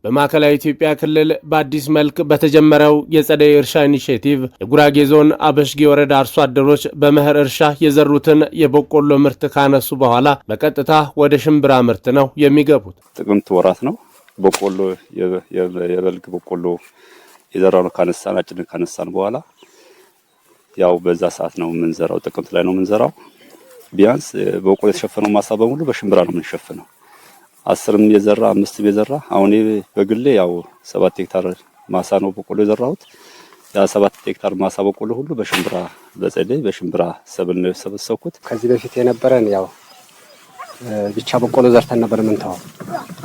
በማዕከላዊ ኢትዮጵያ ክልል በአዲስ መልክ በተጀመረው የጸደይ እርሻ ኢኒሼቲቭ የጉራጌ ዞን አበሽጌ ወረዳ አርሶ አደሮች በመኸር እርሻ የዘሩትን የበቆሎ ምርት ካነሱ በኋላ በቀጥታ ወደ ሽምብራ ምርት ነው የሚገቡት። ጥቅምት ወራት ነው በቆሎ የበልግ በቆሎ የዘራነው ካነሳን በኋላ ያው በዛ ሰዓት ነው የምንዘራው። ጥቅምት ላይ ነው የምንዘራው። ቢያንስ በቆሎ የተሸፈነው ማሳ በሙሉ በሽምብራ ነው የምንሸፍነው። 10 የዘራ 5 የዘራ አሁን በግሌ ያው 7 ሄክታር ማሳ ነው በቆሎ የዘራሁት። ያ 7 ሄክታር ማሳ በቆሎ ሁሉ በሽምብራ በጸደይ በሽምብራ ሰብል ነው የሰበሰብኩት። ከዚህ በፊት የነበረን ያው ብቻ በቆሎ ዘርተን ነበር ምንተው።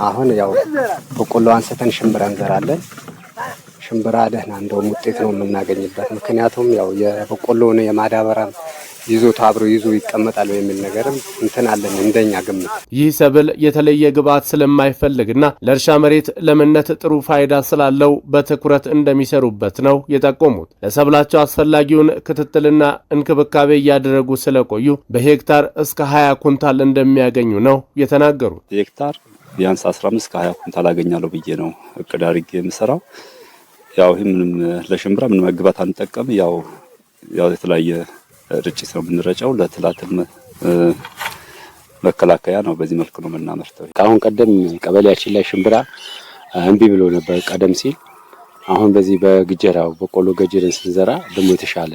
አሁን ያው በቆሎ አንስተን ሽምብራ እንዘራለን። ሽምብራ ደህና እንደውም ውጤት ነው የምናገኝበት። ምክንያቱም ያው የበቆሎውን የማዳበሪያ ይዞት አብሮ ይዞ ይቀመጣል የሚል ነገርም እንትን አለን እንደኛ ግምት። ይህ ሰብል የተለየ ግብዓት ስለማይፈልግና ለእርሻ መሬት ለምነት ጥሩ ፋይዳ ስላለው በትኩረት እንደሚሰሩበት ነው የጠቆሙት። ለሰብላቸው አስፈላጊውን ክትትልና እንክብካቤ እያደረጉ ስለቆዩ በሄክታር እስከ 20 ኩንታል እንደሚያገኙ ነው የተናገሩት። ሄክታር ቢያንስ 15 ከ20 ኩንታል አገኛለሁ ብዬ ነው እቅድ አድርጌ የምሰራው። ያው ይሄ ምንም ለሽምብራ ምንም ግብዓት አንጠቀም። ያው የተለያየ ርጭት ነው የምንረጨው። ለትላትል መከላከያ ነው። በዚህ መልኩ ነው የምናመርተው። ከአሁን ቀደም ቀበሌያችን ላይ ሽምብራ እምቢ ብሎ ነበር ቀደም ሲል። አሁን በዚህ በግጀራው በቆሎ ገጀርን ስንዘራ ደግሞ የተሻለ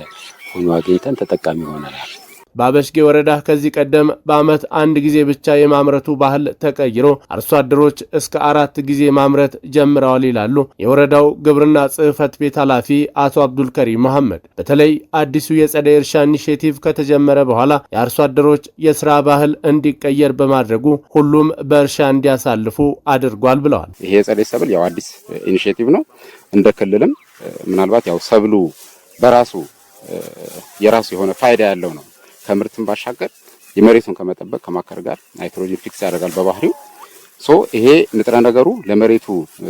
ሆኖ አግኝተን ተጠቃሚ ሆነናል። በአበሽጌ ወረዳ ከዚህ ቀደም በዓመት 1 ጊዜ ብቻ የማምረቱ ባህል ተቀይሮ አርሶ አደሮች እስከ 4 ጊዜ ማምረት ጀምረዋል ይላሉ የወረዳው ግብርና ጽሕፈት ቤት ኃላፊ አቶ አብዱልከሪም መሐመድ። በተለይ አዲሱ የጸደይ እርሻ ኢኒሼቲቭ ከተጀመረ በኋላ የአርሶ አደሮች የስራ ባህል እንዲቀየር በማድረጉ ሁሉም በእርሻ እንዲያሳልፉ አድርጓል ብለዋል። ይሄ የጸደይ ሰብል ያው አዲስ ኢኒሼቲቭ ነው። እንደ ክልልም ምናልባት ያው ሰብሉ በራሱ የራሱ የሆነ ፋይዳ ያለው ነው። ከምርትን ባሻገር የመሬቱን ከመጠበቅ ከማከር ጋር ናይትሮጂን ፊክስ ያደርጋል በባህሪው። ይሄ ንጥረ ነገሩ ለመሬቱ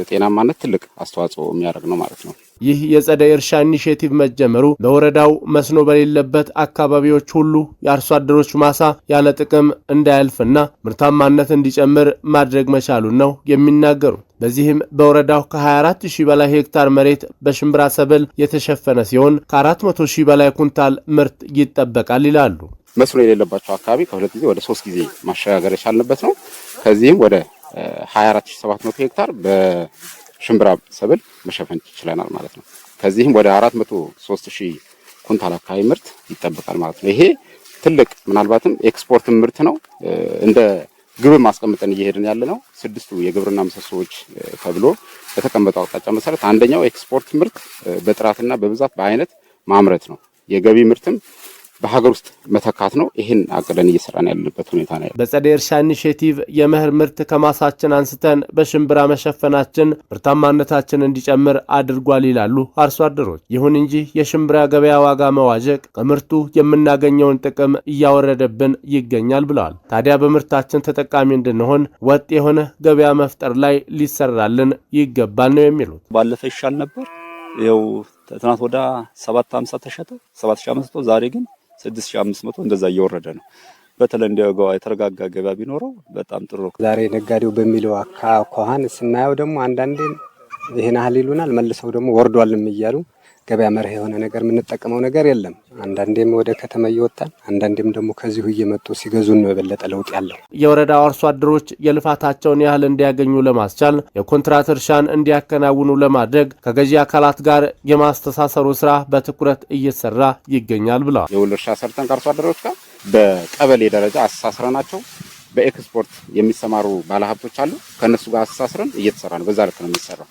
ጤናማነት ትልቅ አስተዋጽኦ የሚያደርግ ነው ማለት ነው። ይህ የጸደይ እርሻ ኢኒሼቲቭ መጀመሩ በወረዳው መስኖ በሌለበት አካባቢዎች ሁሉ የአርሶ አደሮች ማሳ ያለ ጥቅም እንዳያልፍና ምርታማነት እንዲጨምር ማድረግ መቻሉን ነው የሚናገሩት። በዚህም በወረዳው ከ24000 በላይ ሄክታር መሬት በሽምብራ ሰብል የተሸፈነ ሲሆን ከ400,000 በላይ ኩንታል ምርት ይጠበቃል ይላሉ። መስኖ የሌለባቸው አካባቢ ከ2 ጊዜ ወደ 3 ጊዜ ማሻገር የቻልንበት ነው። ከዚህም ወደ 24700 ሄክታር በሽምብራ ሰብል መሸፈን ይችላል ማለት ነው። ከዚህም ወደ 403000 ኩንታል አካባቢ ምርት ይጠበቃል ማለት ነው። ይሄ ትልቅ ምናልባትም ኤክስፖርት ምርት ነው። እንደ ግብ ማስቀመጠን እየሄድን ያለ ነው። 6ቱ የግብርና ምሰሶዎች ተብሎ በተቀመጠው አቅጣጫ መሰረት አንደኛው ኤክስፖርት ምርት በጥራትና በብዛት በአይነት ማምረት ነው። የገቢ ምርትም በሀገር ውስጥ መተካት ነው። ይሄን አቅደን እየሰራን ያለበት ሁኔታ ነው። በጸደይ እርሻ ኢኒሼቲቭ የመኸር ምርት ከማሳችን አንስተን በሽምብራ መሸፈናችን ምርታማነታችን እንዲጨምር አድርጓል ይላሉ አርሶ አደሮች። ይሁን እንጂ የሽምብራ ገበያ ዋጋ መዋዠቅ ከምርቱ የምናገኘውን ጥቅም እያወረደብን ይገኛል ብለዋል። ታዲያ በምርታችን ተጠቃሚ እንድንሆን ወጥ የሆነ ገበያ መፍጠር ላይ ሊሰራልን ይገባል ነው የሚሉት። ባለፈ ይሻል ነበር። ይኸው ትናንት ወደ 750 ተሸጠ 7500፣ ዛሬ ግን 6500 እንደዛ እየወረደ ነው። በተለይ እንደው የተረጋጋ ገበያ ቢኖረው በጣም ጥሩ ነው። ዛሬ ነጋዴው በሚለው አኳኋን ስናየው ደግሞ አንዳንዴ ይሄን ያህል ይሉናል፣ መልሰው ደግሞ ወርዷልም እያሉ ገበያ መርህ የሆነ ነገር የምንጠቀመው ነገር የለም። አንዳንዴም ወደ ከተማ እየወጣን አንዳንዴም ደግሞ ከዚሁ እየመጡ ሲገዙን ነው የበለጠ ለውጥ ያለው። የወረዳው አርሶ አደሮች የልፋታቸውን ያህል እንዲያገኙ ለማስቻል የኮንትራት እርሻን እንዲያከናውኑ ለማድረግ ከገዢ አካላት ጋር የማስተሳሰሩ ስራ በትኩረት እየሰራ ይገኛል ብለዋል። የውል እርሻ ሰርተን ከአርሶ አደሮች ጋር በቀበሌ ደረጃ አስተሳስረናቸው በኤክስፖርት የሚሰማሩ ባለሀብቶች አሉ። ከነሱ ጋር አስተሳስረን እየተሰራ ነው። በዛ ልክ ነው የሚሰራው።